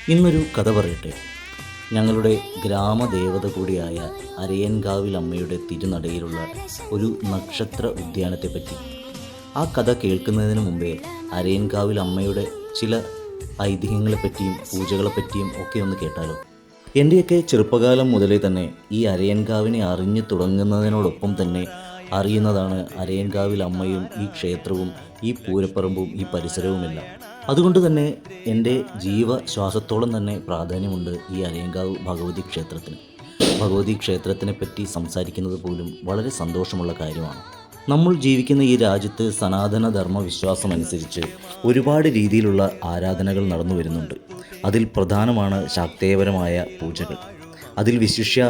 ഇന്നൊരു കഥ പറയട്ടെ. ഞങ്ങളുടെ ഗ്രാമദേവത കൂടിയായ അരയൻകാവിൽ അമ്മയുടെ തിരുനടയിലുള്ള ഒരു നക്ഷത്ര ഉദ്യാനത്തെപ്പറ്റി. ആ കഥ കേൾക്കുന്നതിന് മുമ്പേ അരയൻകാവിൽ അമ്മയുടെ ചില ഐതിഹ്യങ്ങളെപ്പറ്റിയും പൂജകളെപ്പറ്റിയും ഒക്കെ ഒന്ന് കേട്ടാലോ. എൻ്റെയൊക്കെ ചെറുപ്പകാലം മുതലേ തന്നെ ഈ അരയൻകാവിനെ അറിഞ്ഞു തുടങ്ങുന്നതിനോടൊപ്പം തന്നെ അറിയുന്നതാണ് അരയൻകാവിൽ അമ്മയും ഈ ക്ഷേത്രവും ഈ പൂരപ്പറമ്പും ഈ പരിസരവുമെല്ലാം. അതുകൊണ്ട് തന്നെ എൻ്റെ ജീവശ്വാസത്തോളം തന്നെ പ്രാധാന്യമുണ്ട് ഈ അരയൻകാവ് ഭഗവതി ക്ഷേത്രത്തിന്. ഭഗവതി ക്ഷേത്രത്തിനെ പറ്റി സംസാരിക്കുന്നത് പോലും വളരെ സന്തോഷമുള്ള കാര്യമാണ്. നമ്മൾ ജീവിക്കുന്ന ഈ രാജ്യത്ത് സനാതന ധർമ്മ വിശ്വാസമനുസരിച്ച് ഒരുപാട് രീതിയിലുള്ള ആരാധനകൾ നടന്നു വരുന്നുണ്ട്. അതിൽ പ്രധാനമാണ് ശാക്തേയപരമായ പൂജകൾ. അതിൽ വിശിഷ്യ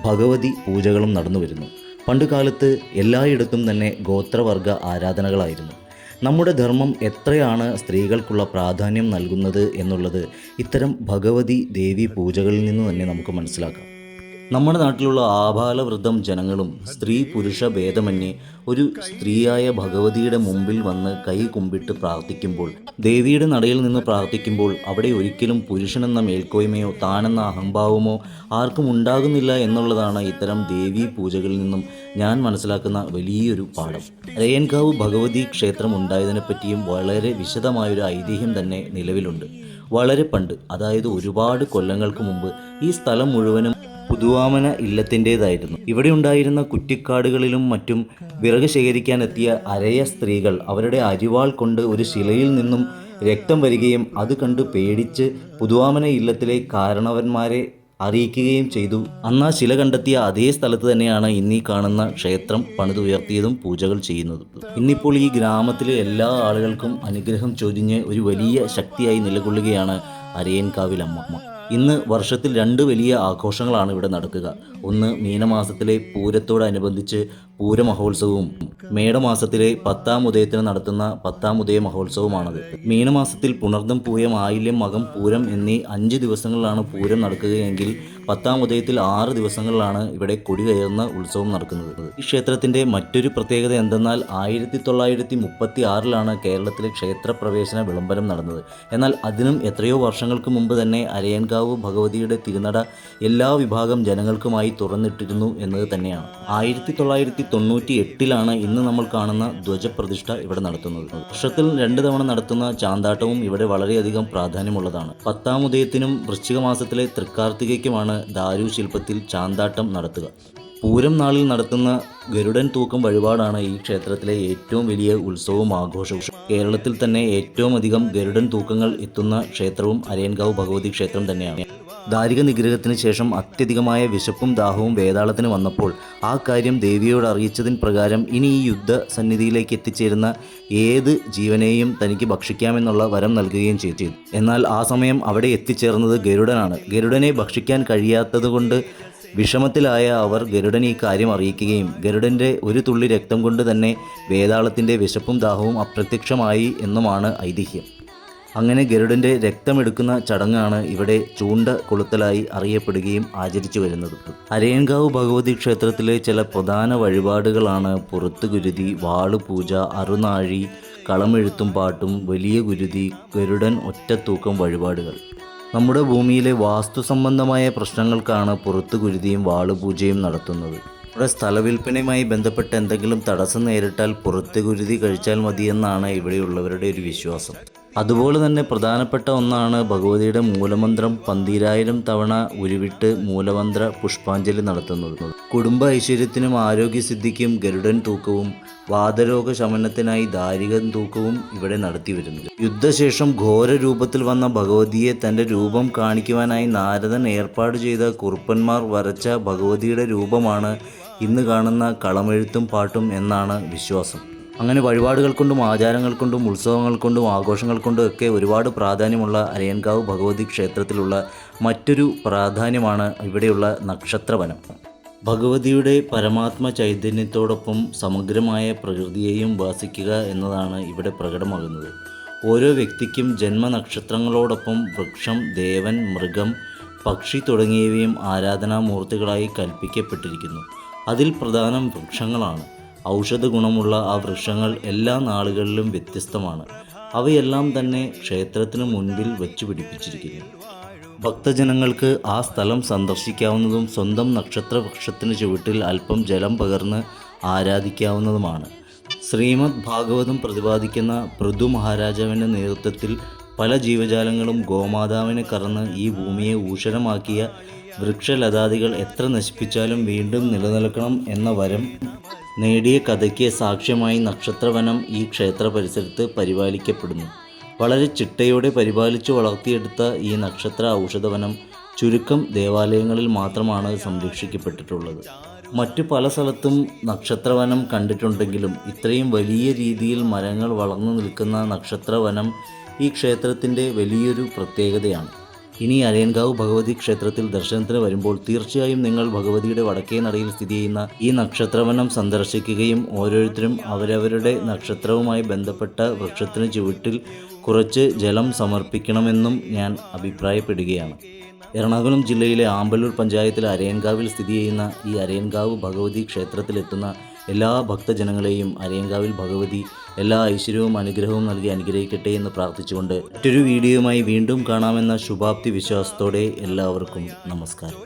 ഭഗവതി പൂജകളും നടന്നു വരുന്നു. പണ്ടുകാലത്ത് എല്ലായിടത്തും തന്നെ ഗോത്രവർഗ ആരാധനകളായിരുന്നു. നമ്മുടെ ധർമ്മം എത്രയാണ് സ്ത്രീകൾക്കുള്ള പ്രാധാന്യം നൽകുന്നത് എന്നുള്ളത് ഇത്തരം ഭഗവതി ദേവി പൂജകളിൽ നിന്ന് തന്നെ നമുക്ക് മനസ്സിലാക്കാം. നമ്മുടെ നാട്ടിലുള്ള ആബാലവൃദ്ധം ജനങ്ങളും സ്ത്രീ പുരുഷ ഭേദമന്യേ ഒരു സ്ത്രീയായ ഭഗവതിയുടെ മുമ്പിൽ വന്ന് കൈ കുമ്പിട്ട് പ്രാർത്ഥിക്കുമ്പോൾ, ദേവിയുടെ നടയിൽ നിന്ന് പ്രാർത്ഥിക്കുമ്പോൾ അവിടെ ഒരിക്കലും പുരുഷനെന്ന മേൽക്കോയ്മയോ താനെന്ന അഹംഭാവമോ ആർക്കും ഉണ്ടാകുന്നില്ല എന്നുള്ളതാണ് ഇത്തരം ദേവീ പൂജകളിൽ നിന്നും ഞാൻ മനസ്സിലാക്കുന്ന വലിയൊരു പാഠം. അരയൻകാവ് ഭഗവതി ക്ഷേത്രം ഉണ്ടായതിനെപ്പറ്റിയും വളരെ വിശദമായൊരു ഐതിഹ്യം തന്നെ നിലവിലുണ്ട്. വളരെ പണ്ട്, അതായത് ഒരുപാട് കൊല്ലങ്ങൾക്ക് മുമ്പ്, ഈ സ്ഥലം മുഴുവനും പുതുവാമന ഇല്ലത്തിൻ്റേതായിരുന്നു. ഇവിടെ ഉണ്ടായിരുന്ന കുറ്റിക്കാടുകളിലും മറ്റും വിറക് ശേഖരിക്കാനെത്തിയ അരയ സ്ത്രീകൾ അവരുടെ അരിവാൾ കൊണ്ട് ഒരു ശിലയിൽ നിന്നും രക്തം വരികയും അത് കണ്ട് പേടിച്ച് പുതുവാമന ഇല്ലത്തിലെ കാരണവന്മാരെ അറിയിക്കുകയും ചെയ്തു. അന്ന് ആ ശില കണ്ടെത്തിയ അതേ സ്ഥലത്ത് തന്നെയാണ് ഇന്നീ കാണുന്ന ക്ഷേത്രം പണിതുയർത്തിയതും പൂജകൾ ചെയ്യുന്നതും. ഇന്നിപ്പോൾ ഈ ഗ്രാമത്തിലെ എല്ലാ ആളുകൾക്കും അനുഗ്രഹം ചൊരിഞ്ഞ് ഒരു വലിയ ശക്തിയായി നിലകൊള്ളുകയാണ് അരയൻകാവിൽ അമ്മ. ഇന്ന് വർഷത്തിൽ 2 വലിയ ആഘോഷങ്ങളാണ് ഇവിടെ നടക്കുക. ഒന്ന് മീനമാസത്തിലെ പൂരത്തോടനുബന്ധിച്ച് പൂരമഹോത്സവവും മേടമാസത്തിലെ 10-ാം ഉദയത്തിന് നടത്തുന്ന 10-ാം ഉദയ മഹോത്സവമാണത്. മീനമാസത്തിൽ പുണർദം, പൂയം, ആയില്യം, മകം, പൂരം എന്നീ 5 ദിവസങ്ങളിലാണ് പൂരം നടക്കുകയെങ്കിൽ 10-ാം ഉദയത്തിൽ 6 ദിവസങ്ങളിലാണ് ഇവിടെ കൊടി കയറുന്ന ഉത്സവം നടക്കുന്നത്. ഈ ക്ഷേത്രത്തിൻ്റെ മറ്റൊരു പ്രത്യേകത എന്തെന്നാൽ 1936 കേരളത്തിലെ ക്ഷേത്രപ്രവേശന വിളംബരം നടന്നത്. എന്നാൽ അതിനും എത്രയോ വർഷങ്ങൾക്ക് മുമ്പ് തന്നെ അരയൻകാവ് ഭഗവതിയുടെ തിരുനട എല്ലാ വിഭാഗം ജനങ്ങൾക്കുമായി തുറന്നിട്ടിരുന്നു എന്നത് തന്നെയാണ്. 1998 ഇന്ന് നമ്മൾ കാണുന്ന ധ്വജപ്രതിഷ്ഠ ഇവിടെ നടത്തുന്നത്. വർഷത്തിൽ 2 തവണ നടത്തുന്ന ചാന്താട്ടവും ഇവിടെ വളരെയധികം പ്രാധാന്യമുള്ളതാണ്. 10-ാം ഉദയത്തിനും വൃശ്ചിക മാസത്തിലെ തൃക്കാർത്തികയ്ക്കുമാണ് ദാരു ശില്പത്തിൽ ചാന്താട്ടം നടത്തുക. പൂരം നാളിൽ നടത്തുന്ന ഗരുഡൻ തൂക്കം വഴിപാടാണ് ഈ ക്ഷേത്രത്തിലെ ഏറ്റവും വലിയ ഉത്സവവും ആഘോഷവും. കേരളത്തിൽ തന്നെ ഏറ്റവും അധികം ഗരുഡൻ തൂക്കങ്ങൾ എത്തുന്ന ക്ഷേത്രവും അരയൻകാവ് ഭഗവതി ക്ഷേത്രം തന്നെയാണ്. ദാരിക നിഗ്രഹത്തിന് ശേഷം അത്യധികമായ വിശപ്പും ദാഹവും വേതാളത്തിന് വന്നപ്പോൾ ആ കാര്യം ദേവിയോട് അറിയിച്ചതിന് പ്രകാരം ഇനി ഈ യുദ്ധ സന്നിധിയിലേക്ക് എത്തിച്ചേരുന്ന ഏത് ജീവനെയും തനിക്ക് ഭക്ഷിക്കാമെന്നുള്ള വരം നൽകുകയും ചെയ്തു. എന്നാൽ ആ സമയം അവിടെ എത്തിച്ചേർന്നത് ഗരുഡനാണ്. ഗരുഡനെ ഭക്ഷിക്കാൻ കഴിയാത്തതുകൊണ്ട് വിഷമത്തിലായ അവർ ഗരുഡൻ ഈ കാര്യം അറിയിക്കുകയും ഗരുഡൻ്റെ ഒരു തുള്ളി രക്തം കൊണ്ട് തന്നെ വേതാളത്തിൻ്റെ വിശപ്പും ദാഹവും അപ്രത്യക്ഷമായി എന്നുമാണ് ഐതിഹ്യം. അങ്ങനെ ഗരുഡൻ്റെ രക്തമെടുക്കുന്ന ചടങ്ങാണ് ഇവിടെ ചൂണ്ട കൊളുത്തലായി അറിയപ്പെടുകയും ആചരിച്ചു വരുന്നത്. അരയൻകാവ് ഭഗവതി ക്ഷേത്രത്തിലെ ചില പ്രധാന വഴിപാടുകളാണ് പുറത്തുകുരുതി, വാളുപൂജ, അറുനാഴി, കളമെഴുത്തും പാട്ടും, വലിയ കുരുതി, ഗരുഡൻ ഒറ്റത്തൂക്കം വഴിപാടുകൾ. നമ്മുടെ ഭൂമിയിലെ വാസ്തു സംബന്ധമായ പ്രശ്നങ്ങൾക്കാണ് പുറത്തുകുരുതിയും വാളുപൂജയും നടത്തുന്നത്. ഇവിടെ സ്ഥലവിൽപ്പനയുമായി ബന്ധപ്പെട്ട് എന്തെങ്കിലും തടസ്സം നേരിട്ടാൽ പുറത്തുകുരുതി കഴിച്ചാൽ മതിയെന്നാണ് ഇവിടെയുള്ളവരുടെ ഒരു വിശ്വാസം. അതുപോലെ തന്നെ പ്രധാനപ്പെട്ട ഒന്നാണ് ഭഗവതിയുടെ മൂലമന്ത്രം 12,000 തവണ ഉരുവിട്ട് മൂലമന്ത്ര പുഷ്പാഞ്ജലി നടത്തുന്നത്. കുടുംബ ഐശ്വര്യത്തിനും ആരോഗ്യസിദ്ധിക്കും ഗരുഡൻ തൂക്കവും വാതരോഗ ശമനത്തിനായി ദാരികൻ തൂക്കവും ഇവിടെ നടത്തി വരുന്നു. യുദ്ധശേഷം ഘോര രൂപത്തിൽ വന്ന ഭഗവതിയെ തൻ്റെ രൂപം കാണിക്കുവാനായി നാരദൻ ഏർപ്പാട് ചെയ്ത കുറുപ്പന്മാർ വരച്ച ഭഗവതിയുടെ രൂപമാണ് ഇന്ന് കാണുന്ന കളമെഴുത്തും പാട്ടും എന്നാണ് വിശ്വാസം. അങ്ങനെ വഴിപാടുകൾ കൊണ്ടും ആചാരങ്ങൾ കൊണ്ടും ഉത്സവങ്ങൾ കൊണ്ടും ആഘോഷങ്ങൾ കൊണ്ടും ഒക്കെ ഒരുപാട് പ്രാധാന്യമുള്ള അരയൻകാവ് ഭഗവതി ക്ഷേത്രത്തിലുള്ള മറ്റൊരു പ്രാധാന്യമാണ് ഇവിടെയുള്ള നക്ഷത്രവനം. ഭഗവതിയുടെ പരമാത്മ ചൈതന്യത്തോടൊപ്പം സമഗ്രമായ പ്രകൃതിയെയും ഉപാസിക്കുക എന്നതാണ് ഇവിടെ പ്രകടമാകുന്നത്. ഓരോ വ്യക്തിക്കും ജന്മനക്ഷത്രങ്ങളോടൊപ്പം വൃക്ഷം, ദേവൻ, മൃഗം, പക്ഷി തുടങ്ങിയവയും ആരാധനാമൂർത്തികളായി കൽപ്പിക്കപ്പെട്ടിരിക്കുന്നു. അതിൽ പ്രധാനം വൃക്ഷങ്ങളാണ്. ഔഷധ ഗുണമുള്ള ആ വൃക്ഷങ്ങൾ എല്ലാ നാളുകളിലും വ്യത്യസ്തമാണ്. അവയെല്ലാം തന്നെ ക്ഷേത്രത്തിന് മുൻപിൽ വെച്ചു പിടിപ്പിച്ചിരിക്കുന്നു. ഭക്തജനങ്ങൾക്ക് ആ സ്ഥലം സന്ദർശിക്കാവുന്നതും സ്വന്തം നക്ഷത്രവൃക്ഷത്തിന് ചുവട്ടിൽ അല്പം ജലം പകർന്ന് ആരാധിക്കാവുന്നതുമാണ്. ശ്രീമദ് ഭാഗവതം പ്രതിപാദിക്കുന്ന പൃഥു മഹാരാജാവിൻ്റെ നേതൃത്വത്തിൽ പല ജീവജാലങ്ങളും ഗോമാതാവിനെ കറന്ന് ഈ ഭൂമിയെ ഊഷരമാക്കിയ വൃക്ഷലതാദികൾ എത്ര നശിപ്പിച്ചാലും വീണ്ടും നിലനിൽക്കണം എന്ന വരം നേടിയ കഥയ്ക്ക് സാക്ഷ്യമായി നക്ഷത്രവനം ഈ ക്ഷേത്ര പരിസരത്ത് പരിപാലിക്കപ്പെടുന്നു. വളരെ ചിട്ടയോടെ പരിപാലിച്ചു വളർത്തിയെടുത്ത ഈ നക്ഷത്ര ഔഷധവനം ചുരുക്കം ദേവാലയങ്ങളിൽ മാത്രമാണ് സംരക്ഷിക്കപ്പെട്ടിട്ടുള്ളത്. മറ്റു പല സ്ഥലത്തും നക്ഷത്രവനം കണ്ടിട്ടുണ്ടെങ്കിലും ഇത്രയും വലിയ രീതിയിൽ മരങ്ങൾ വളർന്നു നിൽക്കുന്ന നക്ഷത്രവനം ഈ ക്ഷേത്രത്തിൻ്റെ വലിയൊരു പ്രത്യേകതയാണ്. ഇനി അരയൻകാവ് ഭഗവതി ക്ഷേത്രത്തിൽ ദർശനത്തിന് വരുമ്പോൾ തീർച്ചയായും നിങ്ങൾ ഭഗവതിയുടെ വടക്കേ നടയിൽ സ്ഥിതി ചെയ്യുന്ന ഈ നക്ഷത്രവനം സന്ദർശിക്കുകയും ഓരോരുത്തരും അവരവരുടെ നക്ഷത്രവുമായി ബന്ധപ്പെട്ട വൃക്ഷത്തിന് ചുവട്ടിൽ കുറച്ച് ജലം സമർപ്പിക്കണമെന്നും ഞാൻ അഭിപ്രായപ്പെടുകയാണ്. എറണാകുളം ജില്ലയിലെ ആമ്പല്ലൂർ പഞ്ചായത്തിലെ അരയൻകാവിൽ സ്ഥിതി ചെയ്യുന്ന ഈ അരയൻകാവ് ഭഗവതി ക്ഷേത്രത്തിലെത്തുന്ന എല്ലാ ഭക്തജനങ്ങളെയും അരയൻകാവിൽ ഭഗവതി എല്ലാ ഐശ്വര്യവും അനുഗ്രഹവും നൽകി അനുഗ്രഹിക്കട്ടെ എന്ന് പ്രാർത്ഥിച്ചുകൊണ്ട് മറ്റൊരു വീഡിയോയുമായി വീണ്ടും കാണാമെന്ന ശുഭാപ്തി വിശ്വാസത്തോടെ എല്ലാവർക്കും നമസ്കാരം.